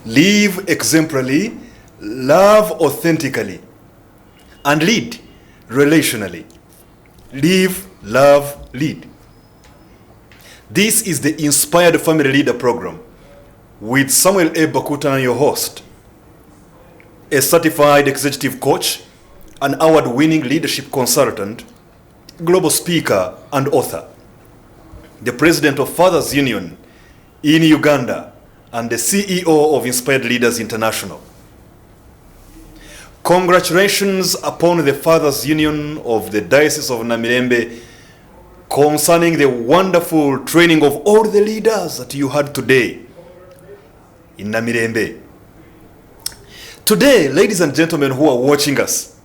live exemplarily, love authentically, and lead relationally. Live, love, lead. This is the Inspired Family Leader program with Samuel A. Bakutana, your host, a certified executive coach, an award-winning leadership consultant, global speaker, and author, the president of Fathers Union in Uganda, and the CEO of Inspired Leaders International. Congratulations upon the Fathers Union of the Diocese of Namirembe concerning the wonderful training of all the leaders that you had today in Namirembe. Today, ladies and gentlemen who are watching us,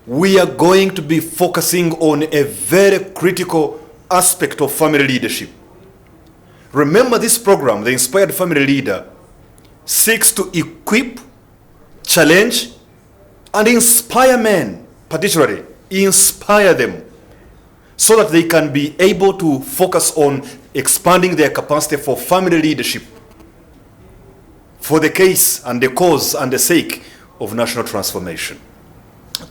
we are going to be focusing on a very critical aspect of family leadership. Remember, this program, the Inspired Family Leader, seeks to equip, challenge, and inspire men, particularly inspire them, so that they can be able to focus on expanding their capacity for family leadership, for the case and the cause and the sake of national transformation.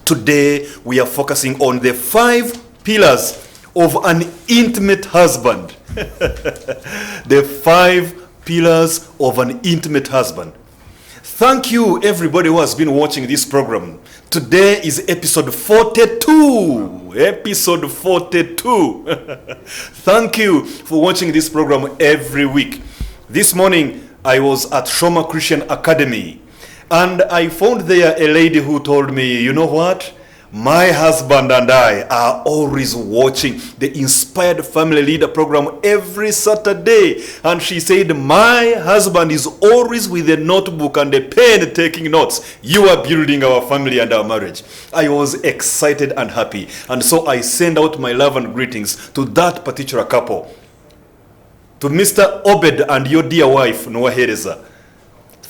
Today, we are focusing on the 5 pillars of an intimate husband. The 5 pillars of an intimate husband. Thank you, everybody who has been watching this program. Today is episode 42. Episode 42. Thank you for watching this program every week. This morning, I was at Shoma Christian Academy, and I found there a lady who told me, you know what? My husband and I are always watching the Inspired Family Leader program every Saturday. And she said, my husband is always with a notebook and a pen taking notes. You are building our family and our marriage. I was excited and happy. And so I send out my love and greetings to that particular couple. To Mr. Obed and your dear wife, Noah Hereza.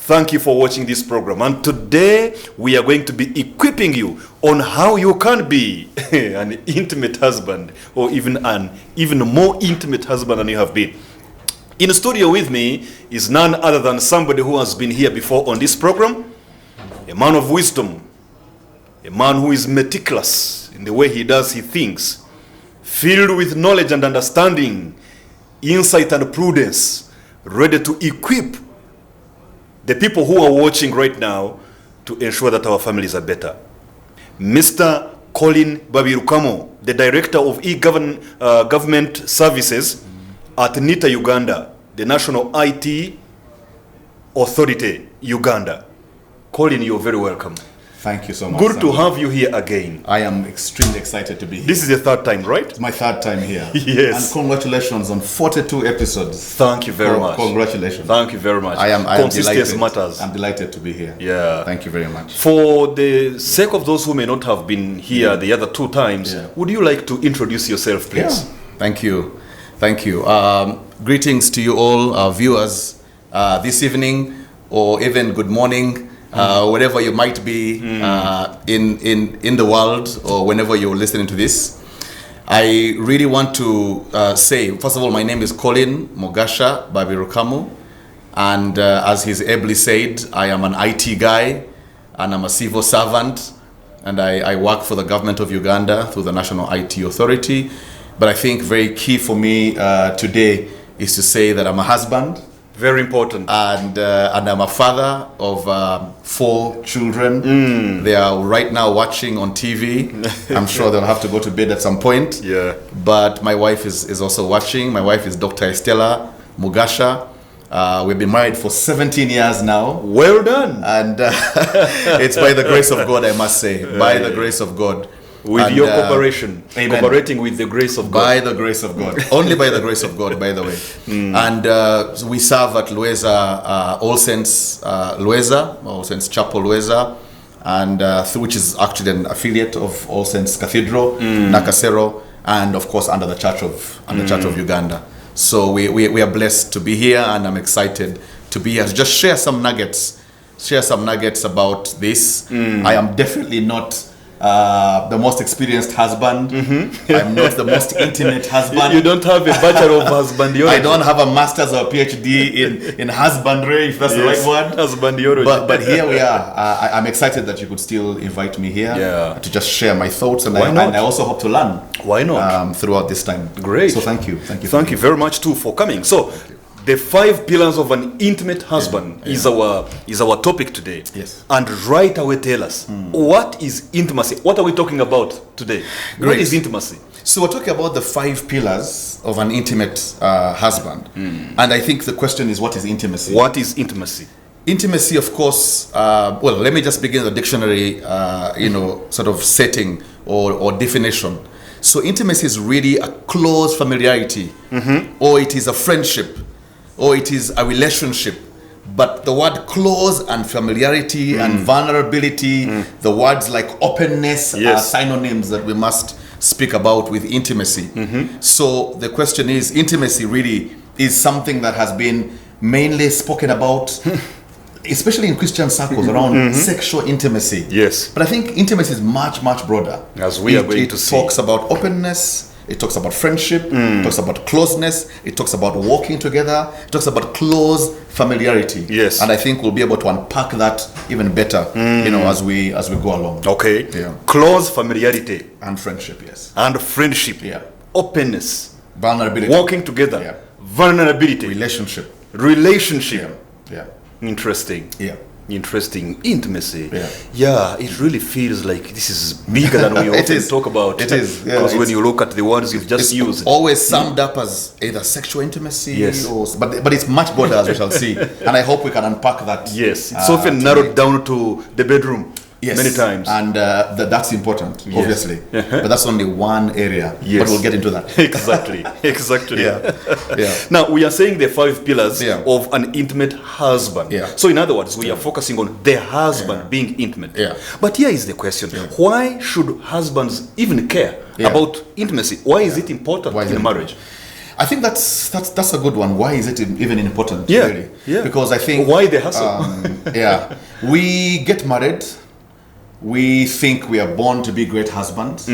Thank you for watching this program. And today we are going to be equipping you on how you can be an intimate husband, or even an even more intimate husband than you have been. In the studio with me is none other than somebody who has been here before on this program, a man of wisdom, a man who is meticulous in the way he does his things, filled with knowledge and understanding, insight and prudence, ready to equip the people who are watching right now to ensure that our families are better. Mr. Collin Babirukamu, the Director of Government Services at NITA Uganda, the National IT Authority, Uganda. Collin, you're very welcome. Thank you so much. Good to have you here again. I am extremely excited to be here. This is the 3rd time, right? It's my 3rd time here. Yes. And congratulations on 42 episodes. Thank you very much. Congratulations. Thank you very much. I am Consistency delighted. matters. I'm delighted to be here. Yeah. Thank you very much. For the sake of those who may not have been here the other 2 times, would you like to introduce yourself, please? Yeah. Thank you. Thank you. Greetings to you all, our viewers, this evening, or even good morning. Wherever you might be in the world, or whenever you're listening to this. I really want to say, first of all, my name is Collin Mogasha Babirukamu, and as he's ably said, I am an IT guy, and I'm a civil servant, and I work for the government of Uganda through the National IT Authority. But I think very key for me today is to say that I'm a husband. Very important. And I'm a father of 4 children. They are right now watching on TV. I'm sure they'll have to go to bed at some point. Yeah. But my wife is also watching. My wife is Dr. Estella Mugasha. We've been married for 17 years now. Well done. And it's by the grace of God, I must say. By the grace of God. With your cooperation, cooperating with the grace of God. By the grace of God. Only by the grace of God, by the way. And so we serve at Lueza, All Saints Lueza, All Saints Chapel Lueza, and which is actually an affiliate of All Saints Cathedral, Nakasero, and of course under the Church of Uganda. So we are blessed to be here, and I'm excited to be here to just share some nuggets about this. I am definitely not the most experienced husband. I'm not the most intimate husband. You don't have a bachelor of husbandiology. I don't have a master's or PhD in husbandry, if that's the right word. Husbandiology. But here we are. I'm excited that you could still invite me here to just share my thoughts, and I also hope to learn. Why not? Throughout this time. Great. So thank you. Thank you very much too for coming. So the 5 pillars of an intimate husband is our topic today. Yes. And right away tell us, what is intimacy? What are we talking about today? Great. What is intimacy? So we're talking about the 5 pillars of an intimate husband. And I think the question is, what is intimacy? What is intimacy? Intimacy, of course, well, let me just begin the dictionary, sort of setting or definition. So intimacy is really a close familiarity, or it is a friendship, or it is a relationship. But the word close and familiarity and vulnerability, the words like openness are synonyms that we must speak about with intimacy. So the question is, intimacy really is something that has been mainly spoken about, especially in Christian circles, around sexual intimacy. Yes. But I think intimacy is much, much broader. As we are going to see. It talks about openness, it talks about friendship, it talks about closeness, it talks about walking together, it talks about close familiarity. Yes. And I think we'll be able to unpack that even better, as we go along. Okay. Yeah. Close familiarity. And friendship, yes. And friendship. Yeah. Openness. Vulnerability. Walking together. Yeah. Vulnerability. Relationship. Yeah. Interesting. Yeah. Interesting. Intimacy. Yeah. It really feels like this is bigger than we often talk about. It is. Yeah, because when you look at the words you've just used, always summed up as either sexual intimacy, but it's much broader, as we shall see. And I hope we can unpack that. Yes. It's often narrowed down to the bedroom. Yes. Many times. And that's important, obviously. But that's only one area. Yes. But we'll get into that. Exactly. Now, we are saying the 5 pillars of an intimate husband. So, in other words, we are focusing on the husband being intimate. But here is the question. Why should husbands even care about intimacy? Why is it important in marriage? I think that's a good one. Why is it even important? Really? Because I think... Why the hustle? We get married. We think we are born to be great husbands,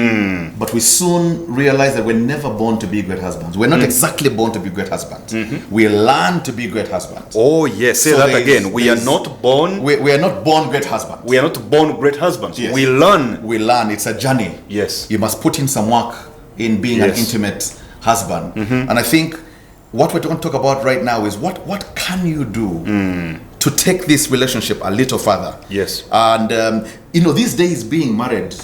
but we soon realize that we're never born to be great husbands. We're not exactly born to be great husbands. We learn to be great husbands. Oh, yes. Say that again. We are not born... We are not born great husbands. We are not born great husbands. Yes. We learn. We learn. It's a journey. Yes. You must put in some work in being an intimate husband. And I think what we're going to talk about right now is what can you do to take this relationship a little further. Yes. And these days being married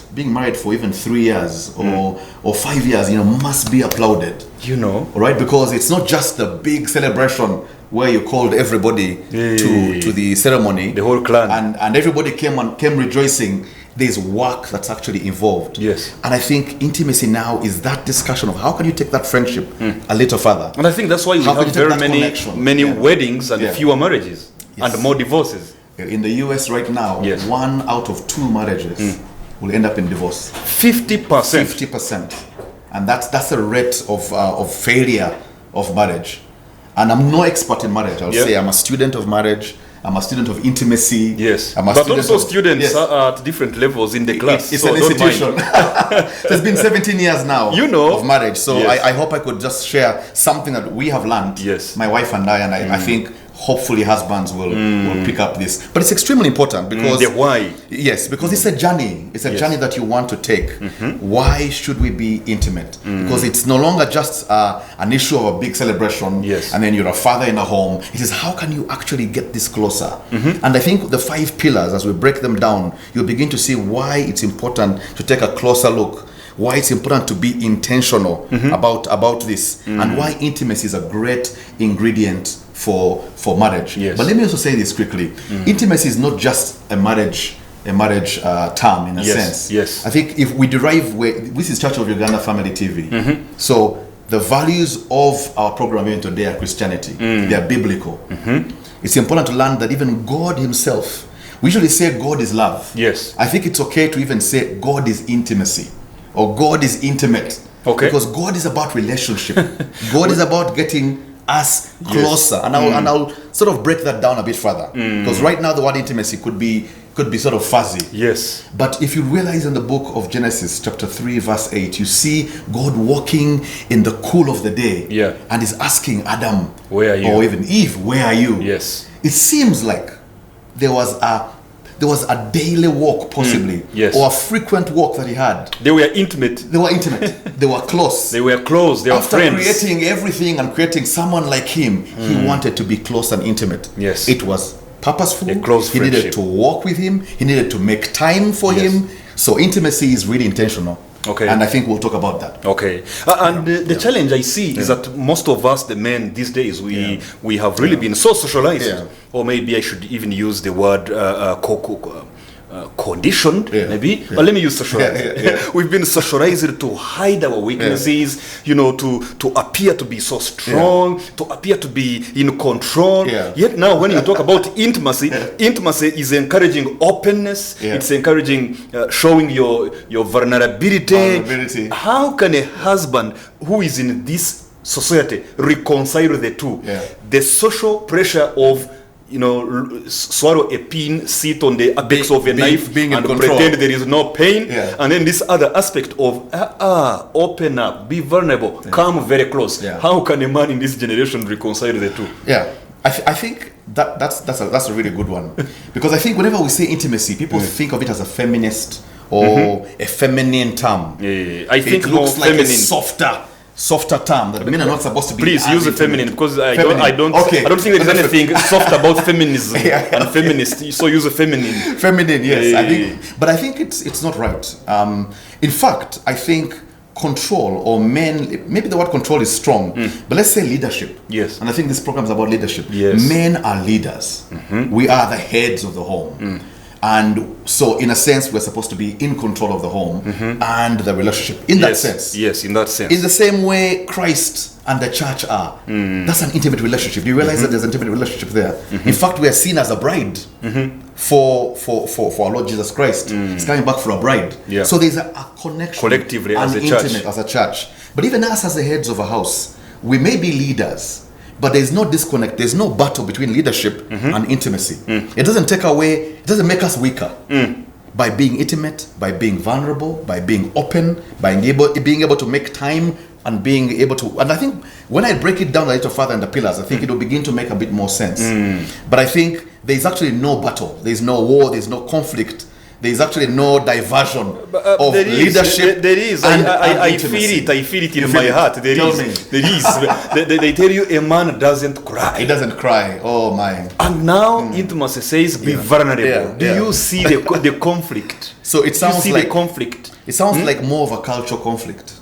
for even 3 years or 5 years, must be applauded. Right? Because it's not just the big celebration where you called everybody to the ceremony. The whole clan. And everybody came rejoicing. There's work that's actually involved. Yes. And I think intimacy now is that discussion of how can you take that friendship a little further. And I think that's why we have very many weddings and fewer marriages. Yes. And more divorces. In the US right now, 1 out of 2 marriages will end up in divorce. 50%. 50%. And that's a rate of failure of marriage. And I'm no expert in marriage. I'll say I'm a student of marriage. I'm a student of intimacy. Yes. But also students are at different levels in the class. It's an institution. So it's been 17 years now of marriage. So I hope I could just share something that we have learned, my wife and I think hopefully husbands will pick up this. But it's extremely important because... why? Yes, because it's a journey. It's a journey that you want to take. Why should we be intimate? Because it's no longer just an issue of a big celebration and then you're a father in a home. It is how can you actually get this closer? And I think the 5 pillars, as we break them down, you'll begin to see why it's important to take a closer look, why it's important to be intentional about this, and why intimacy is a great ingredient for marriage. But let me also say this quickly. Intimacy is not just a marriage term in a sense. I think if we derive this is Church of Uganda Family TV. So the values of our program even today are Christianity. They are biblical. It's important to learn that even God himself, we usually say God is love. I think it's okay to even say God is intimacy or God is intimate. Because God is about relationship. God is about getting us closer. And I'll sort of break that down a bit further. Because right now the word intimacy could be sort of fuzzy. Yes. But if you realize in the book of Genesis, chapter 3, verse 8, you see God walking in the cool of the day. Yeah. And he's asking Adam, where are you? Or even Eve, where are you? Yes. It seems like there was a daily walk, possibly, yes. or a frequent walk that he had. They were intimate. They were intimate. They were close. They were close. They were After friends. creating everything and creating someone like him, he wanted to be close and intimate. Yes. It was purposeful. A close he friendship. needed to walk with him. He needed to make time for him. So intimacy is really intentional. Okay. And I think we'll talk about that. Okay. And the challenge I see is that most of us, the men these days, we have really been so socialized. Yeah. Or maybe I should even use the word conditioned, maybe. Yeah. But let me use socialized. Yeah. We've been socialized to hide our weaknesses, to appear to be so strong, to appear to be in control. Yeah. Yet now when you talk about intimacy, intimacy is encouraging openness. Yeah. It's encouraging showing your vulnerability. How can a husband who is in this society reconcile the two? Yeah. The social pressure of swallow a pin, sit on the apex of a knife and pretend there is no pain. Yeah. And then this other aspect of open up, be vulnerable, come very close. Yeah. How can a man in this generation reconcile the two? Yeah, I think that's a really good one. Because I think whenever we say intimacy, people think of it as a feminist or a feminine term. Yeah. I think it more looks like feminine. a softer term that men are not supposed to be. Please use the feminine, because I don't think there is anything soft about feminism and feminist. So use the feminine. Feminine, yes. I think it's not right. In fact, I think control, or men, maybe the word control is strong, but let's say leadership. Yes. And I think this program is about leadership. Yes. Men are leaders. We are the heads of the home. And so, in a sense, we're supposed to be in control of the home and the relationship. In that sense. Yes, in that sense. In the same way Christ and the church are. That's an intimate relationship. Do you realize that there's an intimate relationship there? In fact, we are seen as a bride for our Lord Jesus Christ. He's coming back for a bride. Yeah. So there's a connection. Collectively, as a intimate church. as a church. But even us as the heads of a house, we may be leaders, but there's no disconnect. There's no battle between leadership and intimacy. It doesn't take away, it doesn't make us weaker. By being intimate, by being vulnerable, by being open, by being able to make time and being able to, and I think when I break it down a little further in the pillars, I think it will begin to make a bit more sense. But I think there's actually no battle, there's no war, there's no conflict. There's actually no diversion of leadership. There is. I feel it in my heart. There is. They tell you a man doesn't cry. He doesn't cry. Oh my. And now intimacy says be vulnerable. Do you see the conflict? So it sounds like the conflict. It sounds like more of a cultural conflict.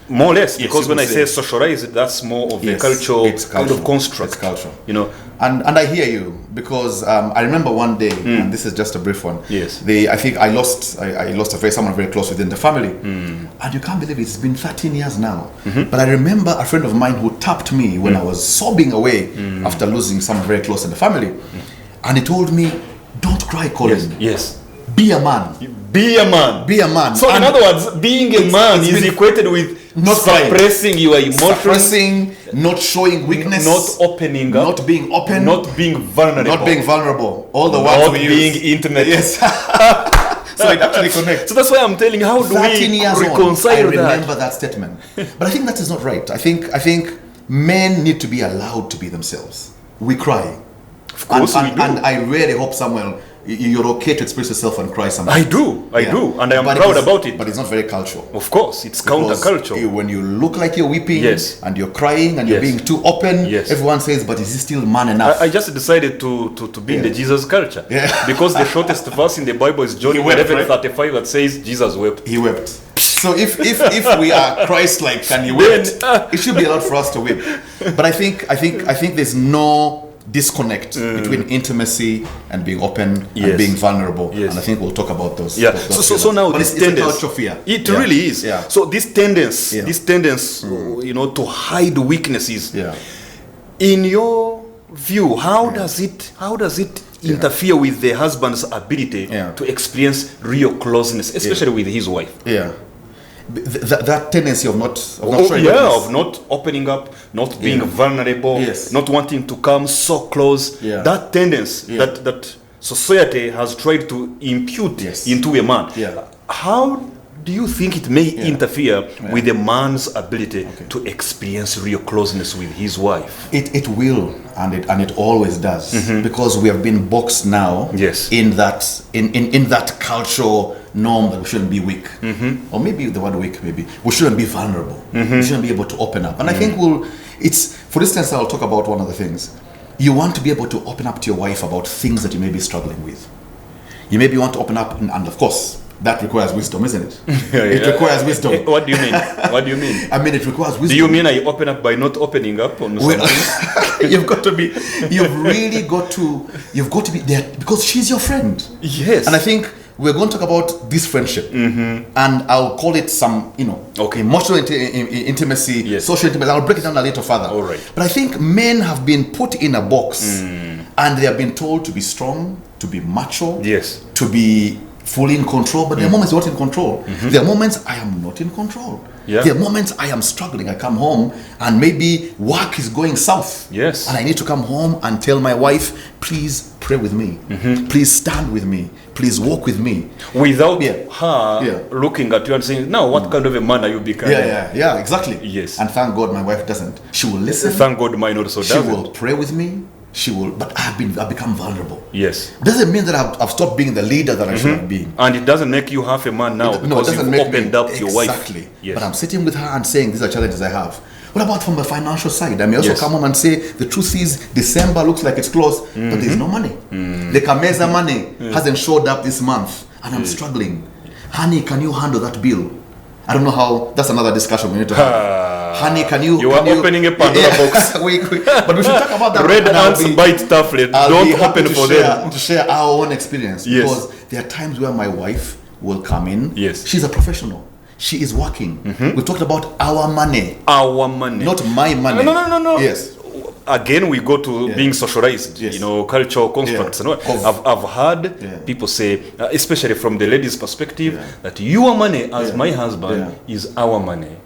More or less, because when I say socialized, that's more of the cultural kind of construct. It's cultural. And I hear you, because I remember one day, and this is just a brief one. Yes. I think I lost someone very close within the family, and you can't believe it's been 13 years now. But I remember a friend of mine who tapped me when I was sobbing away after losing someone very close in the family, and he told me, "Don't cry, Collin. Yes. Be a man. Be a man. Be a man." So in other words, being a man is equated with not suppressing your emotions, not showing weakness, not opening up, not being open, not being vulnerable, all the words we being use. Intimate. Yes. So it actually connects. So that's why I'm telling you, how do we reconcile that? I remember that statement, but I think that is not right. I think men need to be allowed to be themselves. We cry, of course, we do. And I really hope, Samuel, you're okay to express yourself and cry sometimes. I do, and I am proud about it. But it's not very cultural. Of course, it's countercultural. When you look like you're weeping, and you're crying, and you're being too open, yes, everyone says, "But is he still man enough?" I just decided to be in the Jesus culture, because the shortest verse in the Bible is John 11:35 that says Jesus wept. He wept. So if we are Christ-like and he wept, it should be allowed for us to weep. But I think there's no disconnect between intimacy and being open and being vulnerable, and I think we'll talk about those. So now but this it's tendency, a culture of fear. It really is. So this tendency, to hide weaknesses. In your view, how does it interfere with the husband's ability to experience real closeness, especially with his wife? that tendency of not showing of not opening up, not being vulnerable, not wanting to come so close. That tendency that society has tried to impute into a man. How do you think it may interfere with a man's ability to experience real closeness with his wife? It will, and it always does, because we have been boxed now in that cultural norm that we shouldn't be weak, or maybe the word weak, maybe we shouldn't be vulnerable, we shouldn't be able to open up. And I think for instance, I'll talk about one of the things. You want to be able to open up to your wife about things that you may be struggling with. You maybe want to open up, and of course, that requires wisdom, isn't it? It requires wisdom. What do you mean? What do you mean? I mean, it requires wisdom. Do you mean I open up by not opening up on something? You've got to be there because she's your friend. Yes. And I think we're going to talk about this friendship, and I'll call it some, emotional intimacy, social intimacy. I'll break it down a little further. All right. But I think men have been put in a box, and they have been told to be strong, to be macho, to be fully in control, but there are moments you're not in control. There are moments I am not in control. There are moments I am struggling. I come home and maybe work is going south. Yes. And I need to come home and tell my wife, please pray with me. Please stand with me. Please walk with me. Without her looking at you and saying, now what kind of a man are you becoming? Yeah, exactly. Yes. And thank God my wife doesn't. She will listen. Thank God mine also doesn't. She will pray with me. She will, but I've become vulnerable. Yes. Doesn't mean that I've stopped being the leader that I should have been. And it doesn't make you half a man now because you've opened up to your wife. Exactly. Yes. But I'm sitting with her and saying, these are challenges I have. What about from the financial side? I may also come home and say, the truth is, December looks like it's close, but there's no money. The Kameza money hasn't showed up this month, and I'm struggling. Honey, can you handle that bill? I don't know how. That's another discussion we need to have. Honey, can you? You are opening a Pandora box. But we should talk about that. Red ants bite Tafflet. Don't open for them. To share our own experience. Because there are times where my wife will come in. Yes. She's a professional. She is working. We talked about our money. Our money. Not my money. No. Yes. Again, we go to being socialized, cultural constructs. I've heard people say, especially from the lady's perspective, that your money as my husband is our money.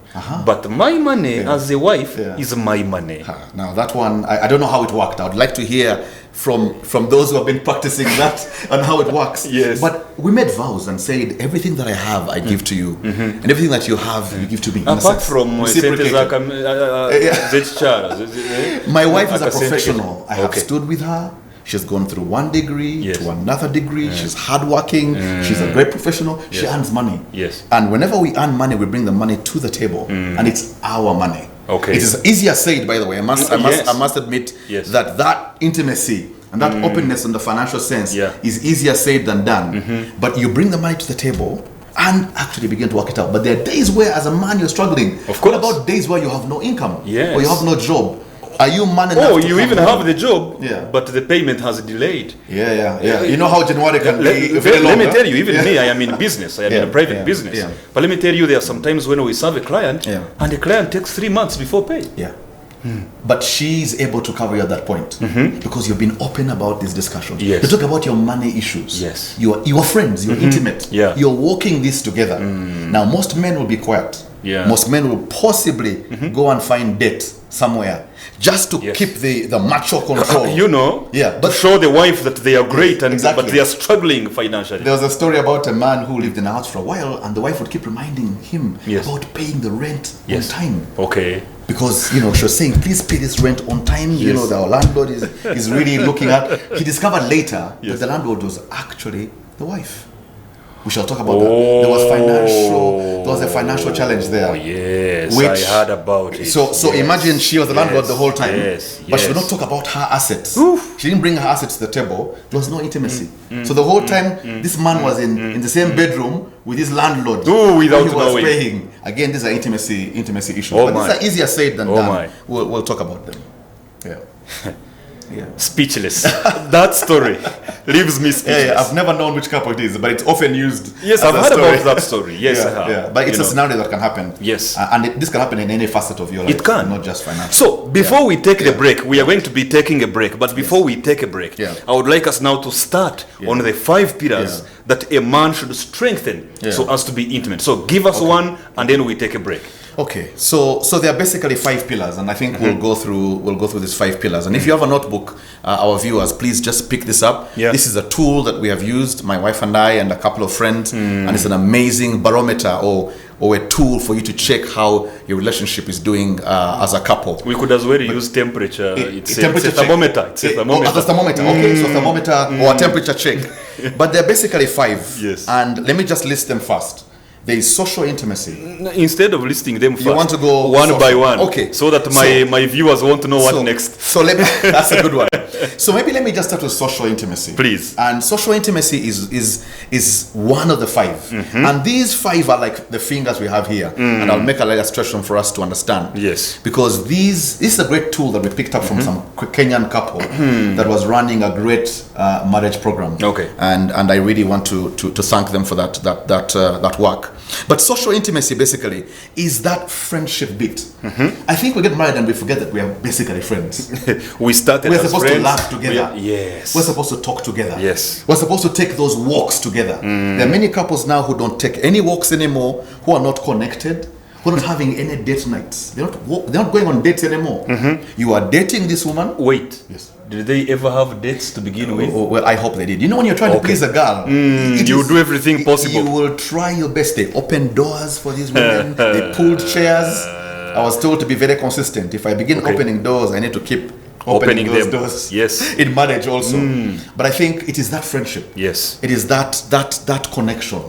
But my money as a wife is my money. Now that one, I don't know how it worked. I would like to hear from those who have been practicing that and how it works. Yes. But we made vows and said, everything that I have, I give to you. And everything that you have, you give to me. Apart from my wife is a professional. I have stood with her. She's gone through one degree to another degree. She's hardworking. She's a great professional. She earns money. And whenever we earn money, we bring the money to the table, and it's our money. It is easier said, by the way. I must admit that intimacy and that openness in the financial sense is easier said than done. But you bring the money to the table and actually begin to work it out. But there are days where, as a man, you're struggling. What about days where you have no income or you have no job? Are you man enough? Oh, you even have the job, but the payment has delayed. You know how January can be. Let me tell you, even me, I am in business. I am in a private business. But let me tell you, there are some times when we serve a client, and the client takes 3 months before pay. But she's able to cover you at that point because you've been open about this discussion. You talk about your money issues. You are friends. You're intimate. You're walking this together. Now, most men will be quiet. Most men will possibly go and find debt somewhere just to keep the macho control. But show the wife that they are great but they are struggling financially. There was a story about a man who lived in a house for a while, and the wife would keep reminding him about paying the rent on time. Because she was saying, please pay this rent on time. The landlord is really looking at. He discovered later that the landlord was actually the wife. We shall talk about that. There was a financial challenge there. I heard about it. So imagine she was the landlord the whole time, but she would not talk about her assets. She didn't bring her assets to the table. There was no intimacy. So the whole time, this man was in the same bedroom with his landlord. Without he was paying. Again, these are intimacy issues. But these are easier said than done. We'll talk about them. speechless. That story leaves me speechless. I've never known which couple it is, but it's often used. Yes, I've heard about that story. Yes, I have. Yeah. But it's a scenario that can happen. Yes. This can happen in any facet of your life. It can. Not just financial. So, before we take the break, we are going to be taking a break. But before we take a break, I would like us now to start on the 5 pillars that a man should strengthen so as to be intimate. So, give us one, and then we take a break. Okay, so there are basically 5 pillars, and I think we'll go through these 5 pillars. And if you have a notebook, our viewers, please just pick this up. This is a tool that we have used, my wife and I and a couple of friends, and it's an amazing barometer or a tool for you to check how your relationship is doing as a couple. We could as well use temperature. It's a thermometer. It's a thermometer. thermometer. Thermometer. Okay, so thermometer or a temperature check. But they're basically 5. Yes. And let me just list them first. There is social intimacy. Instead of listing them first, you want to go one by one, okay? So that my viewers want to know what next. So that's a good one. So maybe let me just start with social intimacy, please. And social intimacy is one of the 5, and these 5 are like the fingers we have here. And I'll make a illustration for us to understand. Yes. Because this is a great tool that we picked up from some Kenyan couple that was running a great marriage program. Okay. And I really want to thank them for that work. But social intimacy basically is that friendship bit. I think we get married and we forget that we are basically friends. We're supposed to laugh together. Yes. We're supposed to talk together. Yes. We're supposed to take those walks together. There are many couples now who don't take any walks anymore, who are not connected, who are not having any date nights. They're not going on dates anymore. You are dating this woman. Wait. Yes. Did they ever have dates to begin with? Well, I hope they did. You know, when you're trying to please a girl, you do everything possible. You will try your best. They open doors for these women. They pulled chairs. I was told to be very consistent. If I begin opening doors, I need to keep opening those doors. Yes. In marriage also. But I think it is that friendship. Yes. It is that connection.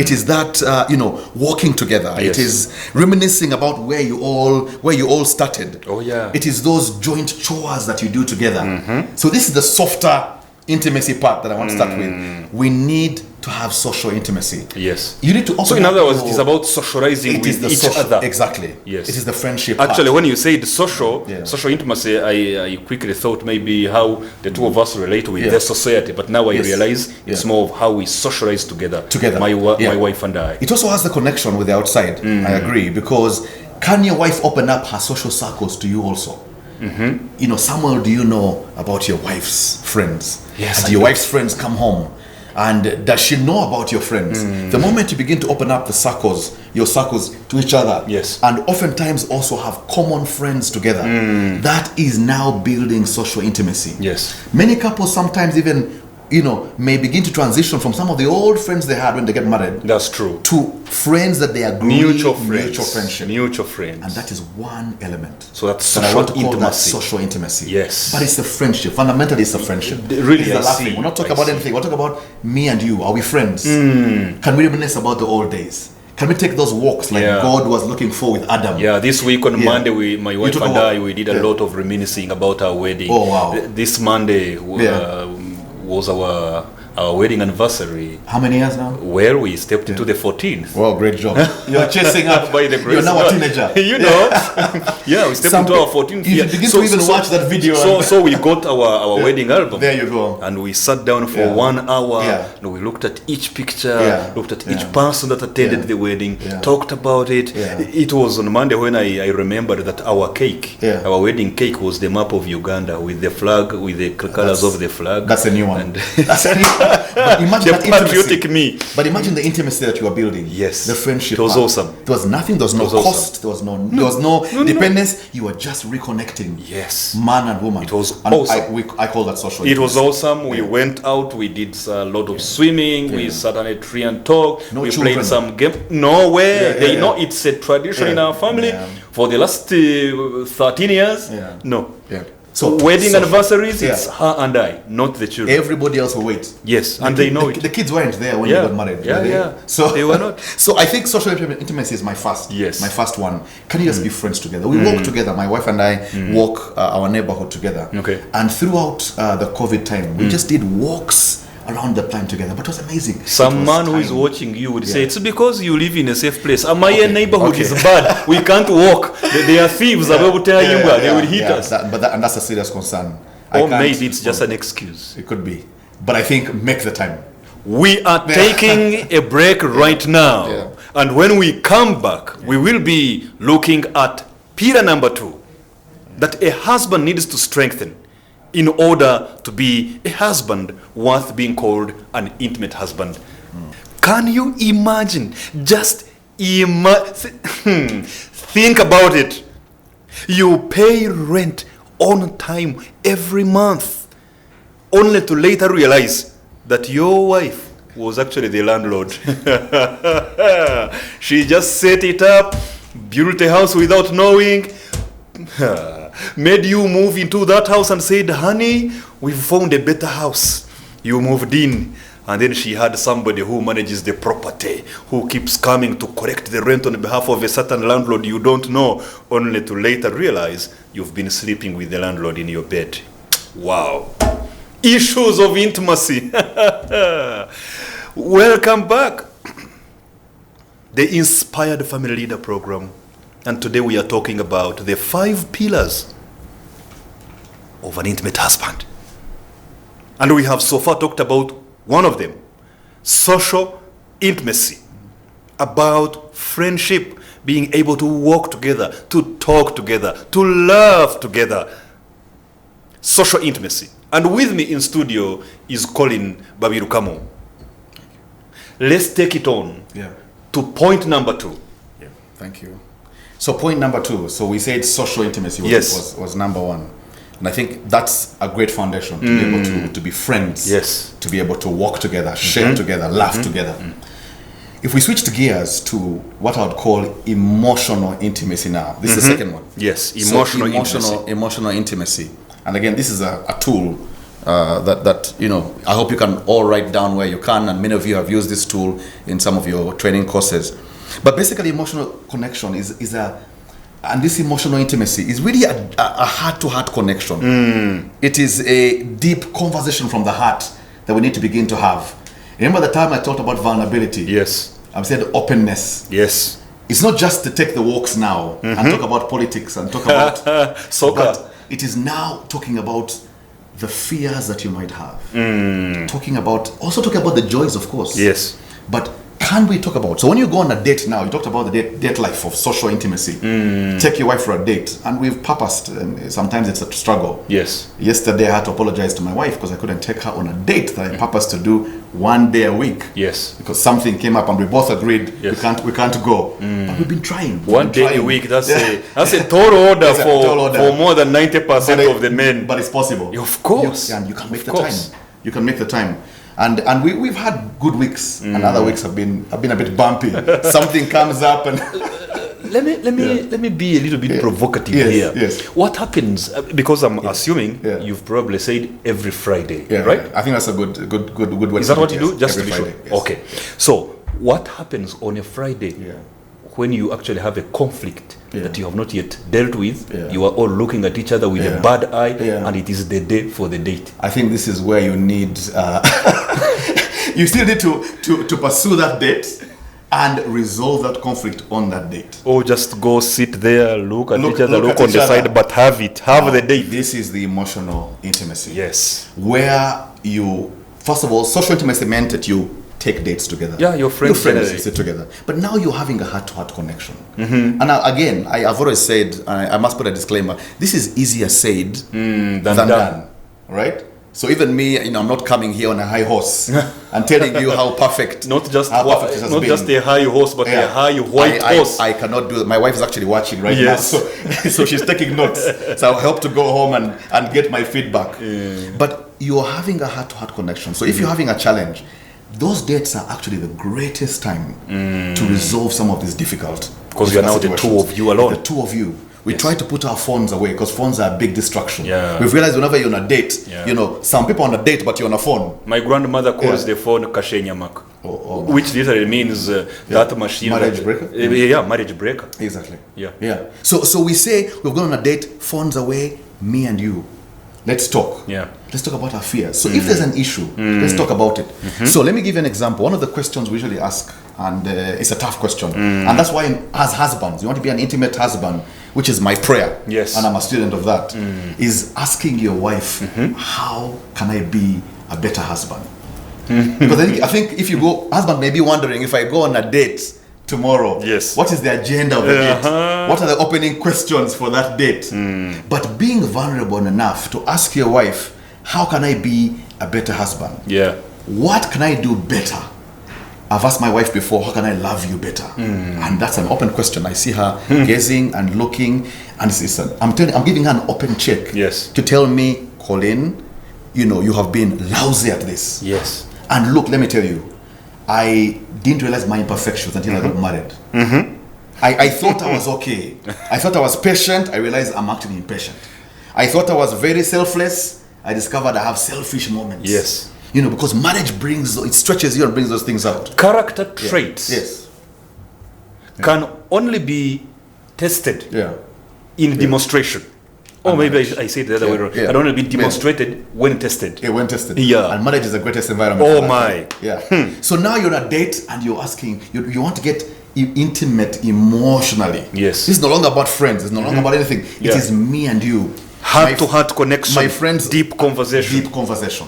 It is that walking together. Yes. It is reminiscing about where you all started. Oh yeah. It is those joint chores that you do together. So this is the softer intimacy part that I want to start with. We need to have social intimacy. Yes. You need to also. So in other words, it is about socializing with each other. Exactly. Yes. It is the friendship. Actually, part. when you say the social intimacy, I quickly thought maybe how the two of us relate with the society, but now I realize it's more of how we socialize together. My wife and I. It also has the connection with the outside. I agree, because can your wife open up her social circles to you also? Samuel, do you know about your wife's friends? Yes. And your wife's friends come home. And does she know about your friends? The moment you begin to open up your circles to each other, and oftentimes also have common friends together, that is now building social intimacy. Yes. Many couples sometimes even may begin to transition from some of the old friends they had when they get married. That's true. To friends that they agree. Mutual friendship. Mutual friends. And that is one element. So that's social social I want to call intimacy. that social intimacy. Yes. But it's the friendship. Fundamentally, it's the friendship. Really, it's the laughing. We're not talking about anything. We're talking about me and you. Are we friends? Can we reminisce about the old days? Can we take those walks like God was looking for with Adam? Yeah, this week on Monday, my wife and I, we did a lot of reminiscing about our wedding. Oh, wow. This Monday was our wedding anniversary. How many years now? Well, we stepped into the 14th. Well, great job. You're chasing up. By the grace. You're now a teenager. We stepped into our 14th year. You begin to even watch that video. So we got our wedding album. There you go. And we sat down for 1 hour. And we looked at each picture, looked at each person that attended the wedding, talked about it. It was on Monday when I remembered that our cake, our wedding cake, was the map of Uganda with the flag, with the colors of the flag. That's a new one. And that's a new one. But imagine the patriotic me. But imagine the intimacy that you are building. Yes. The friendship. It was awesome. There was nothing. There was no cost. Awesome. There was no dependence. You were just reconnecting. Yes. Man and woman. It was awesome. I call that social. It was awesome. We went out. We did a lot of swimming. We sat on a tree and talked. We played some game. No way. They know it's a tradition in our family. For the last 13 years. No. Yeah. So wedding anniversaries, it's her and I, not the children. Everybody else will wait. Yes, and they know it. The kids weren't there when you got married. So they were not. So I think social intimacy is my first. Yes. My first one. Can you just be friends together? We walk together. My wife and I walk our neighborhood together. Okay. And throughout the COVID time, we just did walks around the plan together, but it was amazing. Some man who is watching you would say, it's because you live in a safe place. My neighborhood is bad. We can't walk. They are thieves. They will hit us. And that's a serious concern. Or maybe it's just an excuse. It could be. But I think make the time. We are taking a break right now. Yeah. And when we come back, we will be looking at pillar number 2, that a husband needs to strengthen in order to be a husband worth being called an intimate husband. Can you imagine? Just think about it. You pay rent on time every month, only to later realize that your wife was actually the landlord. She just set it up, built a house without knowing, made you move into that house and said, honey, we've found a better house. You moved in. And then she had somebody who manages the property, who keeps coming to collect the rent on behalf of a certain landlord you don't know, only to later realize you've been sleeping with the landlord in your bed. Wow. Issues of intimacy. Welcome back. The Inspired Family Leader program. And today we are talking about the 5 pillars of an intimate husband. And we have so far talked about one of them, social intimacy, about friendship, being able to walk together, to talk together, to laugh together. Social intimacy. And with me in studio is Collin Babirukamu. Let's take it on to point number 2. Yeah, thank you. So point number 2. So we said social intimacy was number 1. And I think that's a great foundation to be able to be friends, to be able to walk together, share together, laugh together. If we switch the gears to what I would call emotional intimacy now, this is the second one. Yes, emotional intimacy. And again, this is a tool that you know, I hope you can all write down where you can, and many of you have used this tool in some of your training courses. But basically, emotional connection is and this emotional intimacy is really a heart-to-heart connection. It is a deep conversation from the heart that we need to begin to have. Remember the time I talked about vulnerability? Yes. I've said openness. Yes. It's not just to take the walks now and talk about politics and talk about soccer. But it is now talking about the fears that you might have. Talking about the joys, of course. Yes. But can we talk about, so when you go on a date now, you talked about the date life of social intimacy. Take your wife for a date, and we've purposed, and sometimes it's a struggle. Yes. Yesterday I had to apologize to my wife because I couldn't take her on a date that I purposed to do one day a week. Yes. Because something came up and we both agreed we can't go. But we've been trying. One day a week, that's a tall order for more than 90% of the men. But it's possible. Of course. You can make the time. You can make the time. And we've had good weeks, and other weeks have been a bit bumpy. Something comes up, and let me be a little bit provocative here. Yes. What happens? Because I'm assuming you've probably said every Friday, right? I think that's a good way. Is that what you do? Just every to be Friday, sure. Okay. So what happens on a Friday when you actually have a conflict that you have not yet dealt with? You are all looking at each other with a bad eye, and it is the day for the date. I think this is where you need you still need to pursue that date and resolve that conflict on that date. Or just go sit there, look at each other, look on the side, but have the date. This is the emotional intimacy. Yes. Where you, first of all, social intimacy meant that you take dates together. Yeah, your friends sit together. But now you're having a heart-to-heart connection. And now, again, I've always said, I must put a disclaimer, this is easier said than done. Right? So even me, I'm not coming here on a high horse and telling you how perfect. Not just a high horse, but a high white horse. I cannot do that. My wife is actually watching right now, so she's taking notes. So I hope to go home and get my feedback. But you're having a heart-to-heart connection. So if you're having a challenge, those dates are actually the greatest time to resolve some of these difficult because you're now the two of you alone. The two of you. We try to put our phones away because phones are a big distraction. We've realized whenever you're on a date, some people on a date, but you're on a phone. My grandmother calls the phone kashe nyamak, which literally means that machine. Marriage breaker? Marriage breaker. Exactly. Yeah. So we say we've gone on a date, phones away, me and you. Let's talk. Yeah. Let's talk about our fears. So if there's an issue, let's talk about it. So let me give you an example. One of the questions we usually ask, and it's a tough question, and that's why as husbands, you want to be an intimate husband, which is my prayer, Yes. and I'm a student of that, is asking your wife, how can I be a better husband? Because I think if you go, husband may be wondering, if I go on a date tomorrow, Yes. what is the agenda of the date? What are the opening questions for that date? But being vulnerable enough to ask your wife, how can I be a better husband? Yeah. What can I do better? I've asked my wife before, how can I love you better? And that's an open question. I see her gazing and looking, and I'm giving her an open check. Yes. To tell me, Collin, you have been lousy at this. Yes. And look, let me tell you, I didn't realize my imperfections until I got married. I thought I was okay. I thought I was patient. I realized I'm actually impatient. I thought I was very selfless. I discovered I have selfish moments. Yes. Because marriage it stretches you and brings those things out. Character traits Yes. can only be tested Yeah. in demonstration. Or maybe I say it the other way around. Yeah. Can only be demonstrated when tested. Yeah, when tested. Yeah. And marriage is the greatest environment. Oh for that. my. Yeah. So now you're on a date and you're asking, you want to get intimate emotionally. Yes. This is no longer about friends. It's no longer about anything. Yeah. It is me and you. Heart-to-heart connection. My friends. Deep conversation. Deep conversation.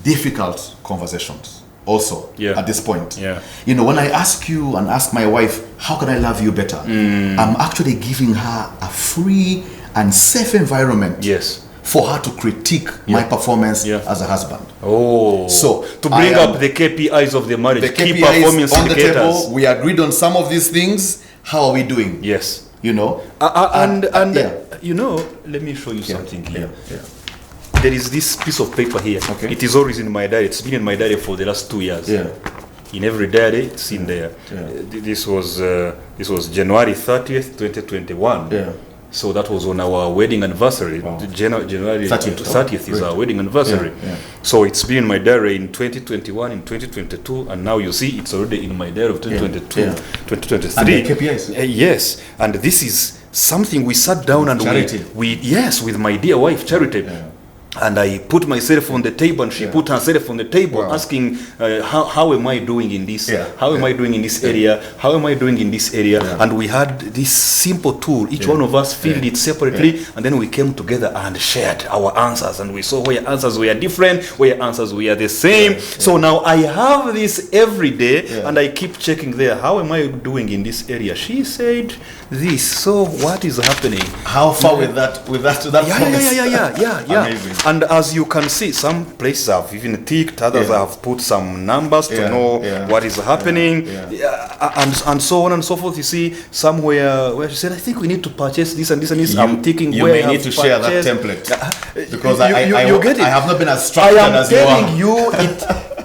Difficult conversations also Yeah. at this point. Yeah. When I ask you and ask my wife, how can I love you better? I'm actually giving her a free and safe environment. Yes. For her to critique my performance as a husband. Oh. So to bring up the KPIs of the marriage, the key KPIs performance on the indicators. table. We agreed on some of these things. How are we doing? Yes. And let me show you something here. Yeah. There is this piece of paper here. Okay. It is always in my diary. It's been in my diary for the last 2 years. Yeah. In every diary, it's in there. Yeah. This was January 30th, 2021. Yeah. So that was on our wedding anniversary. Wow. January 30th. 30th is our wedding anniversary. Yeah. So it's been in my diary in 2021, in 2022, and now you see it's already in my diary of 2022, Yeah. 2023. And the KPIs. Yes, and this is something we sat down and Charity. with my dear wife Charity. Yeah. And I put myself on the table, and she put herself on the table, Wow. asking, "How am I doing in this? Yeah. How am I doing in this area? How am I doing in this area?" Yeah. And we had this simple tool. Each one of us filled it separately, and then we came together and shared our answers. And we saw where answers were different, where answers were the same. So now I have this every day, and I keep checking there. How am I doing in this area? She said this. So what is happening? How far with that promise? Yeah. Amazing. And as you can see, some places have even ticked, others have put some numbers to know what is happening, and so on and so forth. You see, somewhere where she said, I think we need to purchase this and this and this. I'm ticking You where may I need have to share that purchased. template. Because You get it. I have not been as I structured am as you are. telling you,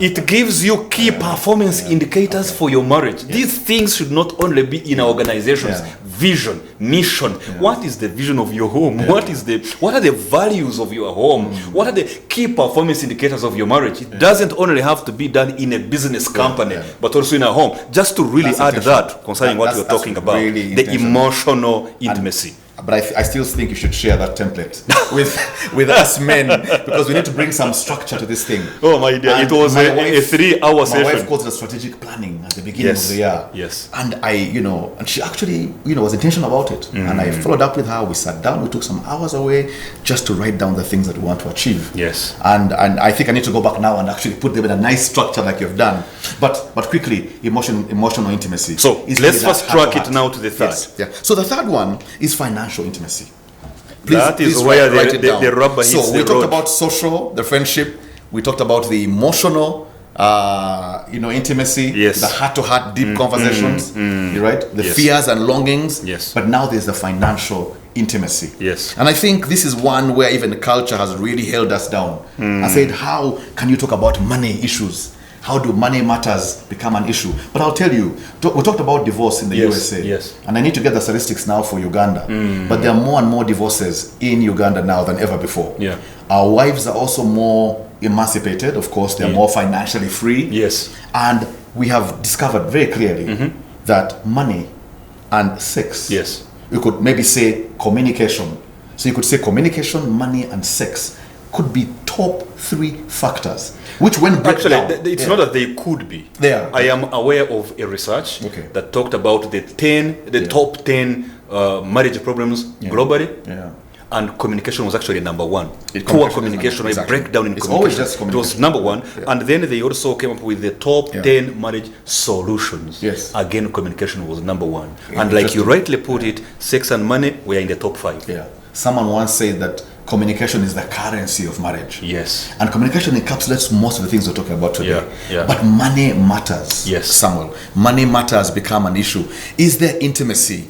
it gives you key performance indicators for your marriage. These things should not only be in our organizations. Vision, mission. What is the vision of your home? What are the values of your home? What are the key performance indicators of your marriage? It doesn't only have to be done in a business company, but also in a home. Just to really add that concerning what you're talking about, really the emotional intimacy. But I still think you should share that template with us men, because we need to bring some structure to this thing. Oh my dear, And it was my a wife- 3-hour session. My wife calls it strategic planning at the beginning of the year. Yes. And and she actually, was intentional about it. And I followed up with her. We sat down. We took some hours away just to write down the things that we want to achieve. Yes. And I think I need to go back now and actually put them in a nice structure like you've done. But quickly, emotional intimacy. So let's first track it now to the third. Yes. Yeah. So the third one is financial intimacy. That is where write it down. the rubber hits So we the talked road. about social, the friendship. We talked about the emotional, intimacy. Yes. The heart-to-heart, deep conversations. You're right. The Yes. fears and longings. Yes. But now there's the financial intimacy. Yes. And I think this is one where even culture has really held us down. I said, how can you talk about money issues? How do money matters become an issue? But I'll tell you, we talked about divorce in the USA. Yes. And I need to get the statistics now for Uganda. But there are more and more divorces in Uganda now than ever before. Yeah. Our wives are also more emancipated. Of course, they're more financially free. Yes. And we have discovered very clearly that money and sex, Yes. you could maybe say communication. So you could say communication, money, and sex could be top 3 factors, which when Actually, down, it's not that they could be. They are. I am aware of a research that talked about the top 10 marriage problems globally. Yeah. And communication was actually number 1. Poor communication, a breakdown in communication. Always just it was number 1. Yeah. And then they also came up with the top 10 marriage solutions. Yes. Again, communication was number 1. And like you rightly put it, sex and money were in the top 5. Yeah. Someone once said that communication is the currency of marriage. Yes. And communication encapsulates most of the things we're talking about today. Yeah. But money matters. Yes. Samuel. Money matters become an issue. Is there intimacy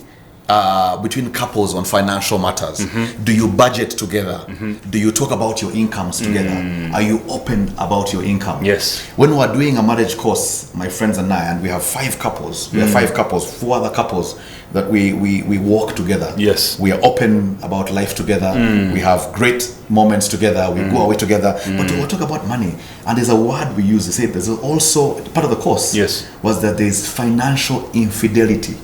between couples on financial matters? Do you budget together? Do you talk about your incomes together? Are you open about your income? Yes. When we're doing a marriage course, my friends and I, and we have 5 couples, 4 other couples that we walk together. Yes. We are open about life together. We have great moments together. We go away together. But we'll talk about money. And there's a word we use to say, there's also part of the course was that there's financial infidelity.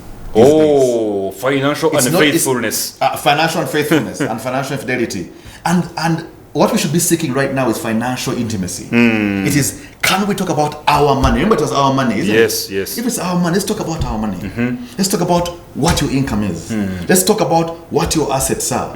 Financial unfaithfulness. Financial unfaithfulness and financial infidelity. And what we should be seeking right now is financial intimacy. It is, can we talk about our money? Remember, it was our money, isn't it? Yes. If it's our money, let's talk about our money. Let's talk about what your income is. Let's talk about what your assets are.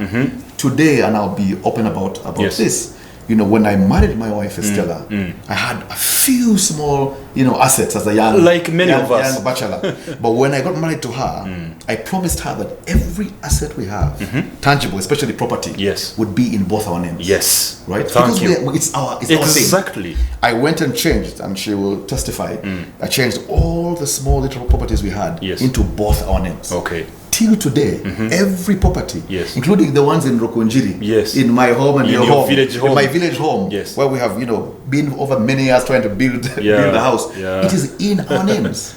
Today, and I'll be open about this. You know, when I married my wife Estella, I had a few small, assets as a young bachelor. But when I got married to her, I promised her that every asset we have, tangible, especially property, would be in both our names. Yes. Right? Thank you. It's our Exactly. thing. I went and changed, and she will testify. I changed all the small little properties we had into both our names. Okay. Till today, every property, including the ones in Rokunjiri, in my home and your home, in my village home, where we have, been over many years trying to build the house, it is in our names.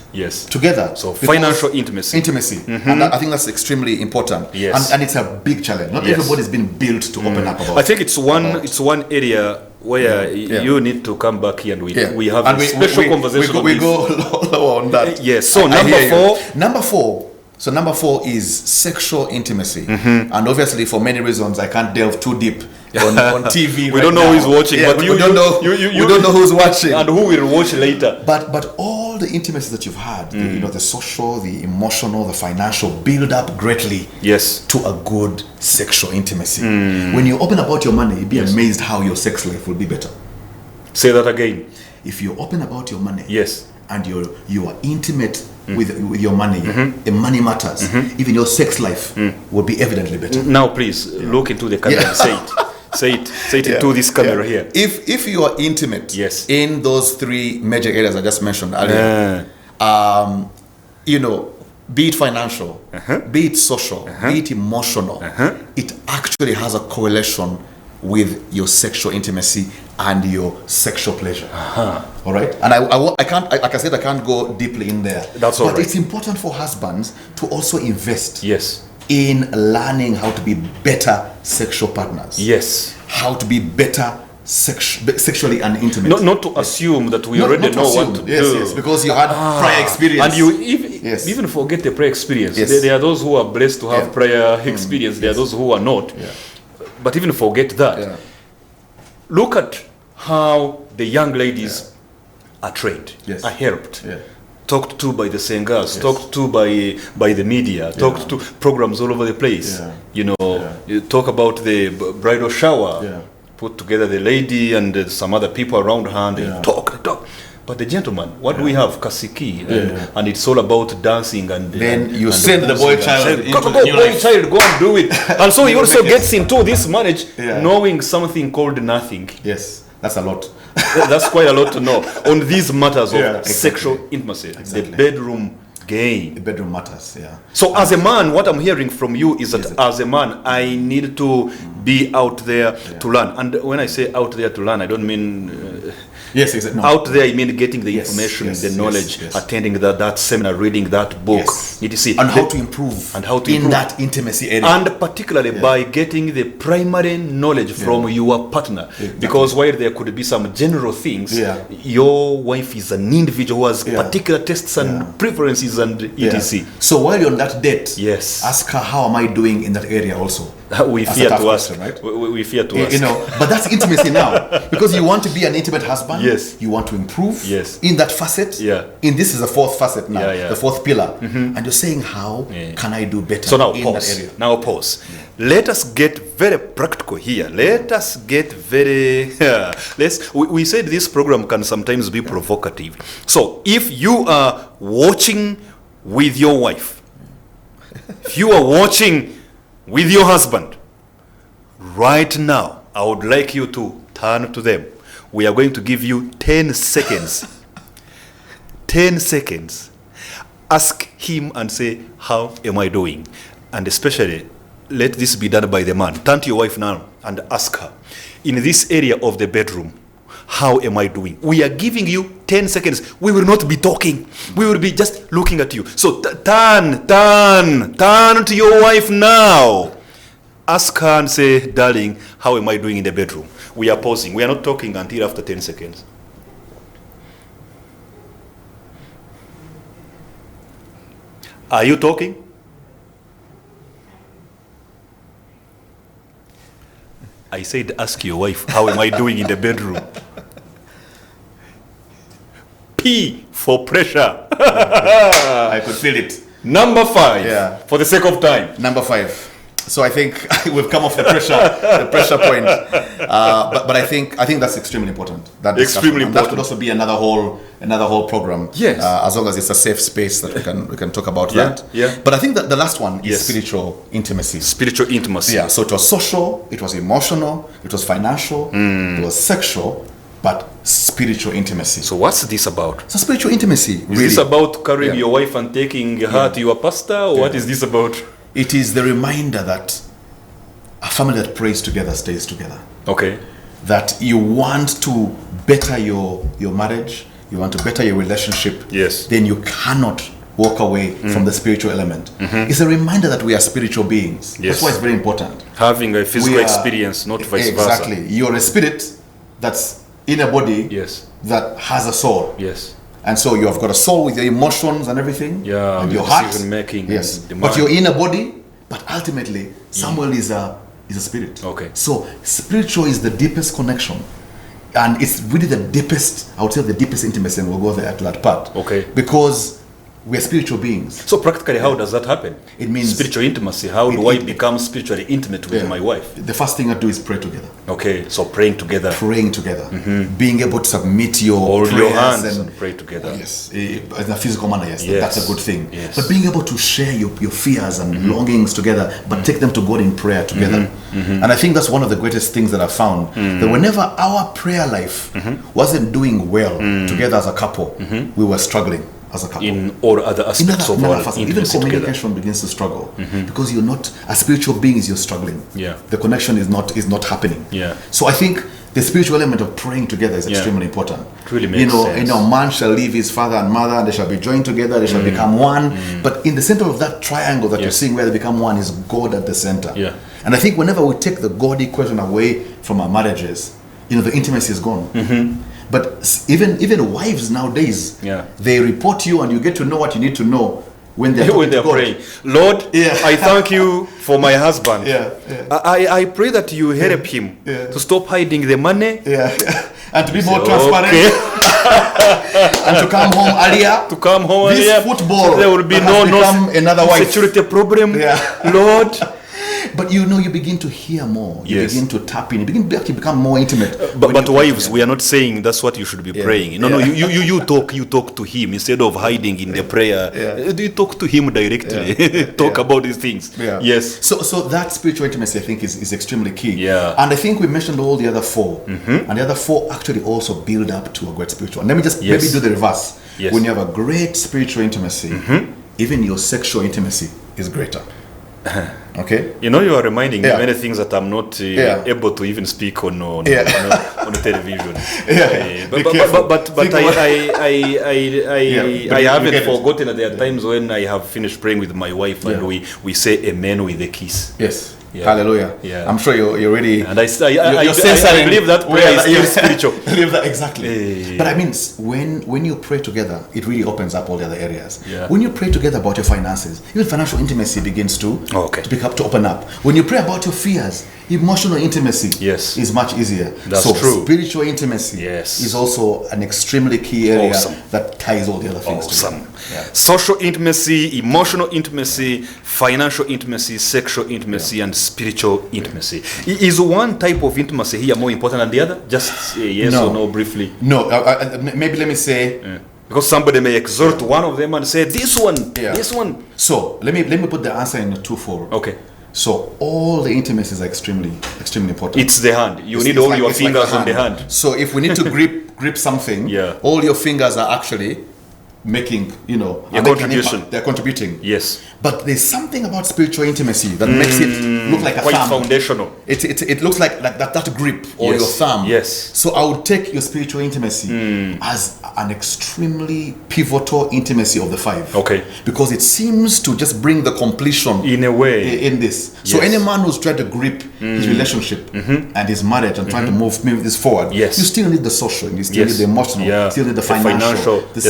Together. So financial intimacy. And I think that's extremely important. And it's a big challenge. Not everybody's been built to open up about. I think it's one area where you need to come back here and we have a special conversation. We go lower on that. Yes. So number 4 is sexual intimacy. And obviously, for many reasons, I can't delve too deep on TV. We don't know who's watching, but we don't know who's watching and who will watch later. But all the intimacy that you've had, the social, the emotional, the financial, build up greatly to a good sexual intimacy. When you open about your money, you'll be amazed how your sex life will be better. Say that again. If you're open about your money, and you are intimate with your money, and money matters, even your sex life will be evidently better. Now please look into the camera and say it. Say it into this camera here. If you are intimate in those 3 major areas I just mentioned earlier, be it financial, be it social, be it emotional, it actually has a correlation with your sexual intimacy and your sexual pleasure. All right? And I can't, like I said, I can't go deeply in there. That's all right. But it's important for husbands to also invest in learning how to be better sexual partners. How to be better sexually and intimate. Not to assume that we already know what to do. Yes, because you had prior experience. And you even forget the prior experience. There are those who are blessed to have prior experience. There are those who are not. But even forget that. Look at how the young ladies are trained, are helped, talked to by the singers, talked to by the media, talked to programs all over the place. You talk about the bridal shower, put together the lady and some other people around her and they talk. But the gentleman, what do we have? Kasiki, and it's all about dancing and then you send the boy child into go and do it. And so he also gets into this marriage knowing something called nothing. Yes, that's a lot. That's quite a lot to know on these matters of sexual intimacy, the bedroom game. The bedroom matters, So as a man, what I'm hearing from you is that as a man, I need to be out there to learn. And when I say out there to learn, I don't mean... Out there, I mean getting the information, the knowledge, attending that seminar, reading that book, etc. And how to improve in that intimacy area. And particularly by getting the primary knowledge from your partner. Because while there could be some general things, your wife is an individual who has particular tastes and preferences and etc. So while you're on that date, ask her, how am I doing in that area also? We That's fear a tough to ask. question, right? We fear to ask. You know, but that's intimacy now, because you want to be an intimate husband. Yes. You want to improve. Yes. In that facet. Yeah. In this is the fourth facet now, Yeah. the fourth pillar, and you're saying how can I do better? So now in pause. that area? Now pause. Let us get very practical here. Let us get very. We said this program can sometimes be provocative. So if you are watching with your wife, if you are watching with your husband, right now, I would like you to turn to them. We are going to give you 10 seconds. 10 seconds. Ask him and say, how am I doing? And especially, let this be done by the man. Turn to your wife now and ask her, in this area of the bedroom, how am I doing? We are giving you 10 seconds. We will not be talking. We will be just looking at you. So turn to your wife now. Ask her and say, darling, how am I doing in the bedroom? We are pausing. We are not talking until after 10 seconds. Are you talking? I said, ask your wife, how am I doing in the bedroom? P for pressure. I could feel it. Number 5, for the sake of time. Number 5. So I think we've come off the pressure point. But I think that's extremely important. That extremely important. That could also be another whole program. Yes. As long as it's a safe space that we can talk about that. Yeah. But I think that the last one is spiritual intimacy. Spiritual intimacy. Yeah. So it was social, it was emotional, it was financial, it was sexual, but spiritual intimacy. So what's this about? So spiritual intimacy. Is this about carrying your wife and taking her to your pastor, or what is this about? It is the reminder that a family that prays together stays together. Okay. That you want to better your marriage, you want to better your relationship. Yes. Then you cannot walk away from the spiritual element. It's a reminder that we are spiritual beings. Yes. That's why it's very important. Having a physical experience, not vice versa. Exactly. You're a spirit that's in a body that has a soul. Yes. And so you have got a soul with your emotions and everything, and your heart. Decision making. Yes. But you're in a body. But ultimately, Samuel is a spirit. Okay. So spiritual is the deepest connection, and it's really the deepest. I would say the deepest intimacy, and we'll go there to that part. Okay. Because we are spiritual beings. So practically, how does that happen? It means spiritual intimacy. How do I become spiritually intimate with my wife? The first thing I do is pray together. Okay, so praying together. Being able to submit your hands and pray together. Yes, in a physical manner. Yes, that's a good thing. Yes. But being able to share your fears and longings together, but take them to God in prayer together. And I think that's one of the greatest things that I found. That whenever our prayer life wasn't doing well together as a couple, we were struggling as a couple. In all other aspects of our intimacy even communication together. begins to struggle because you're not, as spiritual beings, you're struggling. Yeah. The connection is not happening. Yeah. So I think the spiritual element of praying together is extremely important. It really makes sense. Man shall leave his father and mother, and they shall be joined together, they shall become one. But in the center of that triangle that you're seeing where they become one is God at the center. Yeah. And I think whenever we take the God equation away from our marriages, the intimacy is gone. But even wives nowadays, they report you and you get to know what you need to know when they're praying. Lord, I thank you for my husband. I pray that you help him to stop hiding the money. And to be more transparent. And to come home earlier. This football, so there will be no another wife. Security problem. Lord. But you begin to hear more. You begin to tap in. You begin to become more intimate. But wives, we are not saying that's what you should be praying. No, you talk to him instead of hiding in the prayer. You talk to him directly. Talk about these things. Yes. So that spiritual intimacy, I think, is extremely key. Yeah. And I think we mentioned all the other four. And the other four actually also build up to a great spiritual. And let me just maybe do the reverse. Yes. When you have a great spiritual intimacy, even your sexual intimacy is greater. Okay. You are reminding me many things that I'm not able to even speak on television. But I haven't forgotten that there are times when I have finished praying with my wife and we say amen with a kiss. Yes. Hallelujah. Yeah. I'm sure you're ready. And I believe that prayer is still spiritual. Believe that exactly. But I mean, when you pray together, it really opens up all the other areas. Yeah. When you pray together about your finances, even financial intimacy begins to open up. When you pray about your fears, emotional intimacy is much easier. That's so true. Spiritual intimacy is also an extremely key area that ties all the other things together. Social intimacy, emotional intimacy, financial intimacy, sexual intimacy, and spiritual intimacy. Is one type of intimacy here more important than the other? Just yes or no briefly. No, maybe let me say. Because somebody may exhort one of them and say, this one. So let me put the answer in a twofold. Okay. So all the intimacies are extremely important. It's the hand. You need all your fingers on the hand. So if we need to grip something, all your fingers are actually making, a contribution. They're contributing. Yes. But there's something about spiritual intimacy that makes it look like a quite thumb. Foundational. It looks like that grip or your thumb. Yes. So I would take your spiritual intimacy as an extremely pivotal intimacy of the five. Okay. Because it seems to just bring the completion in a way in this. So any man who's trying to grip his relationship and his marriage and trying to move this forward, you still need the social, you still need the emotional, you still need the financial, the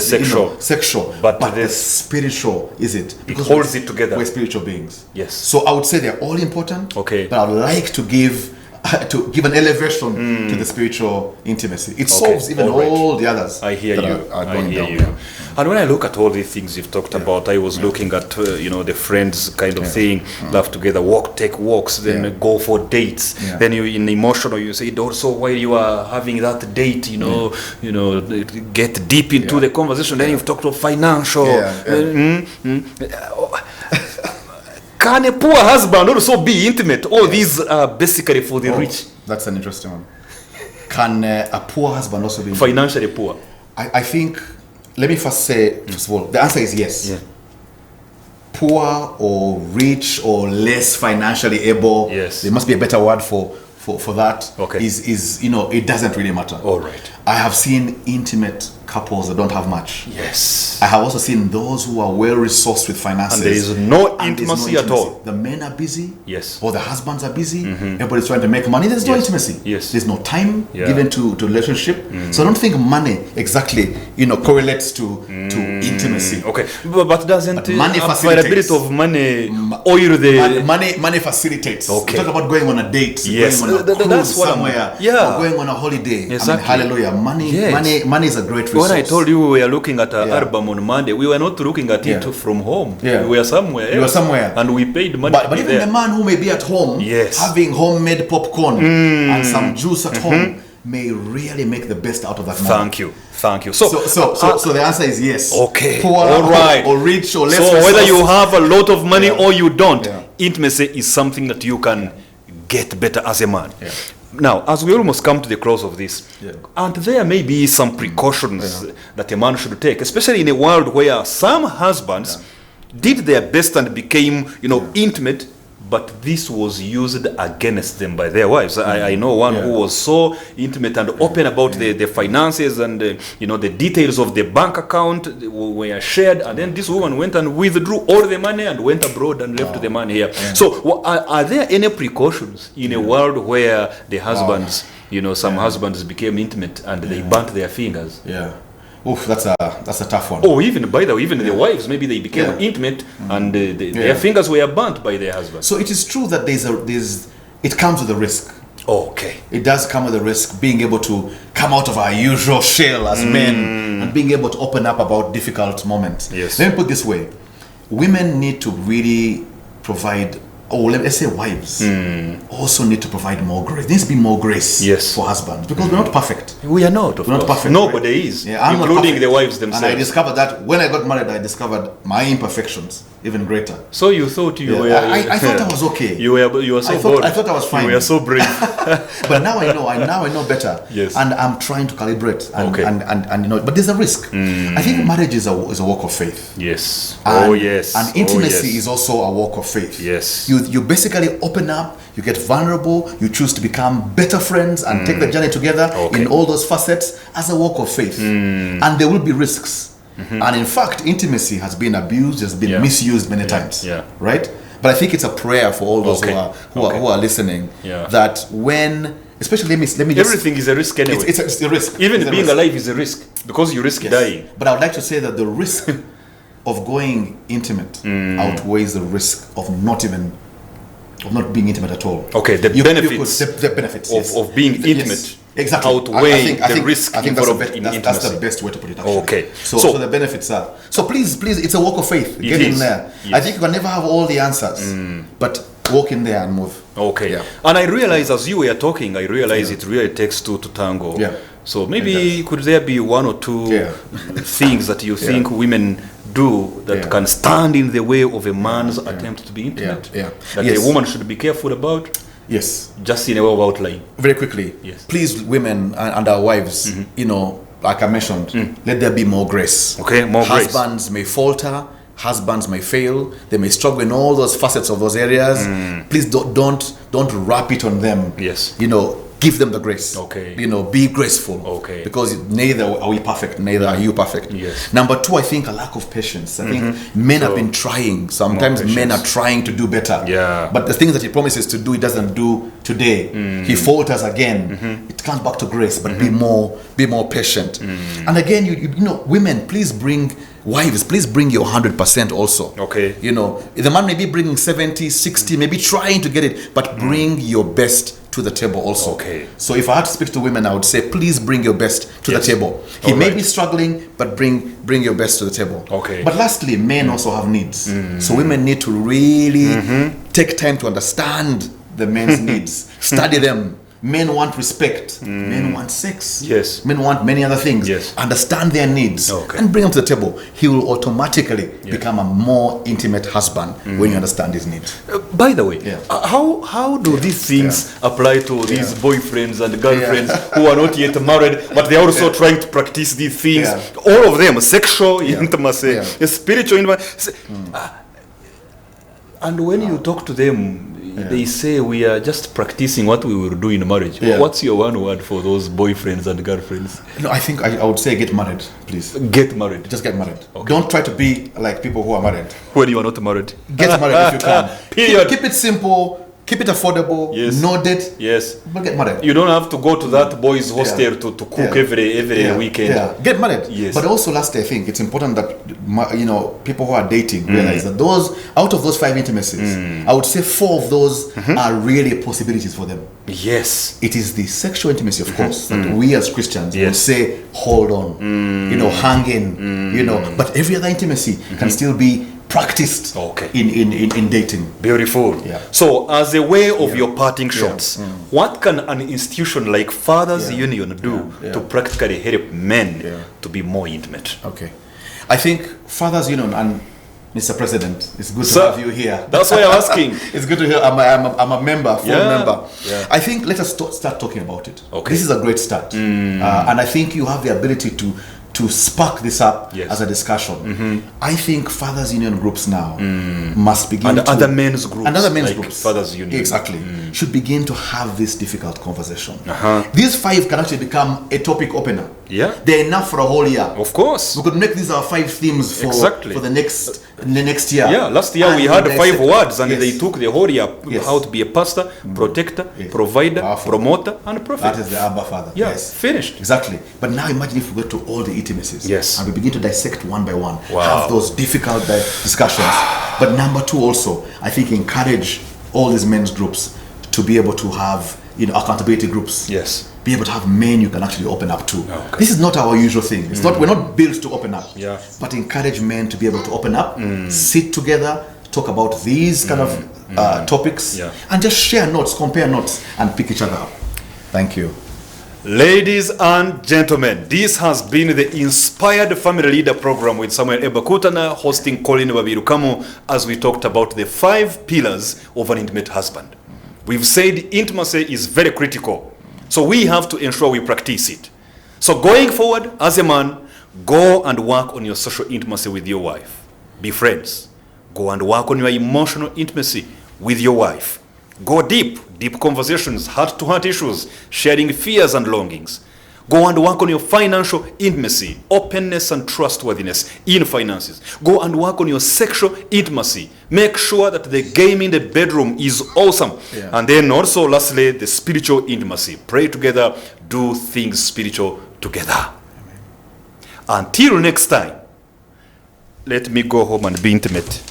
sexual. But the spiritual is it. Because it holds it together. We're spiritual beings. Yes. So I would say they're all important. Okay. But I would like to give an elevation to the spiritual intimacy. It solves even all the others. I hear you. I hear you. And when I look at all these things you've talked about, I was looking at the friends kind of thing, love together, take walks, then go for dates. Then you in emotional, you say also while you are having that date, get deep into the conversation. Then you've talked about financial. Can a poor husband also be intimate? All these are basically for the rich. That's an interesting one. Can a poor husband also be financially poor? I think, let me first say, first of all, the answer is yes. Yeah. Poor or rich or less financially able, there must be a better word for that. Okay. Is it doesn't really matter. All right. I have seen intimate couples that don't have much. Yes. I have also seen those who are well resourced with finances. And there is no intimacy at all. The men are busy. Yes. Or the husbands are busy. Everybody's trying to make money. There's no intimacy. Yes. There's no time given to relationship. So I don't think money exactly correlates to intimacy. Okay. But doesn't money facilitates. Availability of money oil the money facilitates. Okay. Talk about going on a date. Yes. Going on a cruise somewhere. Or going on a holiday. Exactly. Hallelujah. Money is a great resource. When I told you we were looking at an album on Monday, we were not looking at it from home. We were somewhere else. You were somewhere. And we paid money. But even the man who may be at home, having homemade popcorn and some juice at home, may really make the best out of that man. Thank you. So the answer is yes. Okay. Poor, all right. Or rich or less. So whether you have a lot of money or you don't, intimacy is something that you can get better as a man. Now, as we almost come to the close of this, and there may be some precautions that a man should take, especially in a world where some husbands did their best and became, intimate, but this was used against them by their wives. I know one who was so intimate and open about the finances and the details of the bank account were shared, and then this woman went and withdrew all the money and went abroad and left the money here. So are there any precautions in a world where the husbands, some husbands became intimate and they burnt their fingers? Oof, that's a tough one. Oh, even by the way, even the wives, maybe they became intimate and their fingers were burnt by their husbands. So it is true that it comes with a risk. Okay. It does come with a risk, being able to come out of our usual shell as men and being able to open up about difficult moments. Yes. Let me put it this way. Women need to really provide, or let's say wives, also need to provide more grace. There needs to be more grace for husbands, because we're not perfect. We are not, of course. Not perfect. Nobody is, including the wives themselves. And I discovered that when I got married, I discovered my imperfections even greater. So you thought you were... I thought I was okay. You were so bold. I thought I was fine. You were so brave. But now I know better. Yes. And I'm trying to calibrate. And but there's a risk. I think marriage is a walk of faith. Yes. And intimacy is also a walk of faith. Yes. You basically open up, you get vulnerable, you choose to become better friends and take the journey together in all those facets as a walk of faith. And there will be risks. And in fact, intimacy has been abused, has been misused many times. Right? But I think it's a prayer for all those Okay. who are listening. Yeah. That when, especially let me just, Everything is a risk anyway. it's a risk. Even It's a being risk. alive is a risk because you risk Yes. dying. But I would like to say that the risk of going intimate outweighs the risk of not being intimate at all. Okay, the benefits the benefits of being intimate Yes. Exactly. outweigh the risk I think involved that's in that's intimacy. the best way to put it. Actually. Okay. So the benefits are. So please, it's a walk of faith. Get in is. there. Yes. I think you can never have all the answers, but walk in there and move. Okay. Yeah. And I realize as you were talking, I realize it really takes two to tango. Yeah. So maybe could there be one or two things that you think women do that can stand in the way of a man's attempt to be intimate? That a woman should be careful about? Yes. Just in a way of outline. Very quickly. Yes. Please, women and our wives, like I mentioned, let there be more grace. Okay, more grace. Husbands may falter. Husbands may fail. They may struggle in all those facets of those areas. Please don't wrap it on them. Yes. Give them the grace. Okay. Be graceful. Okay. Because neither are we perfect, neither are you perfect. Yes. Number two, I think a lack of patience. I think men have been trying. Sometimes men are trying to do better. Yeah. But the things that he promises to do, he doesn't do today. He falters again. It comes back to grace, but be more patient. And again, women, please please bring your 100% also. Okay. The man may be bringing 70, 60, maybe trying to get it, but bring your best to the table also. Okay. So if I had to speak to women, I would say, please bring your best to the table. He may be struggling, but bring your best to the table. Okay. But lastly, men also have needs. So women need to really take time to understand the men's needs, study them. Men want respect. Men want sex. Yes. Men want many other things. Yes. Understand their needs and bring them to the table. He will automatically become a more intimate husband when you understand his needs. By the way, how do these things apply to these boyfriends and girlfriends who are not yet married, but they are also trying to practice these things? All of them, sexual intimacy, spiritual intimacy. And when you talk to them, they say we are just practicing what we will do in marriage. What's your one word for those boyfriends and girlfriends? No, I think I would say get married, please. Get married. Just get married. Okay. Don't try to be like people who are married. When you are not married. Get married if you can. Period. Keep it simple. Keep it affordable. Yes. No debt. Yes. But get married. You don't have to go to that boy's hostel to cook every weekend. Yeah. Get married. Yes. But also, lastly, I think it's important that people who are dating realize that out of those 5 intimacies, I would say 4 of those are really possibilities for them. Yes. It is the sexual intimacy, of course, that we as Christians will say, hold on, hang in, But every other intimacy can still be practiced in dating. Beautiful. Yeah. So as a way of your parting shots, what can an institution like Fathers Union do to practically help men to be more intimate? Okay. I think Fathers Union and Mr. President, it's good to have you here. That's why I'm asking. It's good to hear. I'm a member, full member. Yeah. I think let us start talking about it. Okay. This is a great start. And I think you have the ability to spark this up as a discussion. I think Fathers Union groups now must begin and other men's groups. And other men's like groups. Fathers Union. Exactly. Should begin to have this difficult conversation. These 5 can actually become a topic opener. Yeah. They're enough for a whole year. Of course. We could make these our 5 themes for the next year. Yeah, last year we had 5 words and Yes. they took the whole year. Yes. How to be a pastor, protector, provider, promoter, and prophet. That is the Abba Father. Yeah, Yes. finished. Exactly. But now imagine if we go to all the intimacies. Yes. And we begin to dissect one by one. Wow. Have those difficult discussions. But number 2 also, I think encourage all these men's groups to be able to have accountability groups. Yes. Be able to have men you can actually open up to. Okay. This is not our usual thing. It's not. We're not built to open up. Yeah. But encourage men to be able to open up, sit together, talk about these kind of topics, and just share notes, compare notes, and pick each other up. Thank you. Ladies and gentlemen, this has been the Inspired Family Leader program with Samuel Ebakutana hosting Collin Babirukamu as we talked about the 5 pillars of an intimate husband. We've said intimacy is very critical, so we have to ensure we practice it. So going forward, as a man, go and work on your social intimacy with your wife. Be friends. Go and work on your emotional intimacy with your wife. Go deep conversations, heart-to-heart issues, sharing fears and longings. Go and work on your financial intimacy, openness and trustworthiness in finances. Go and work on your sexual intimacy. Make sure that the game in the bedroom is awesome. Yeah. And then also, lastly, the spiritual intimacy. Pray together, do things spiritual together. Amen. Until next time, let me go home and be intimate.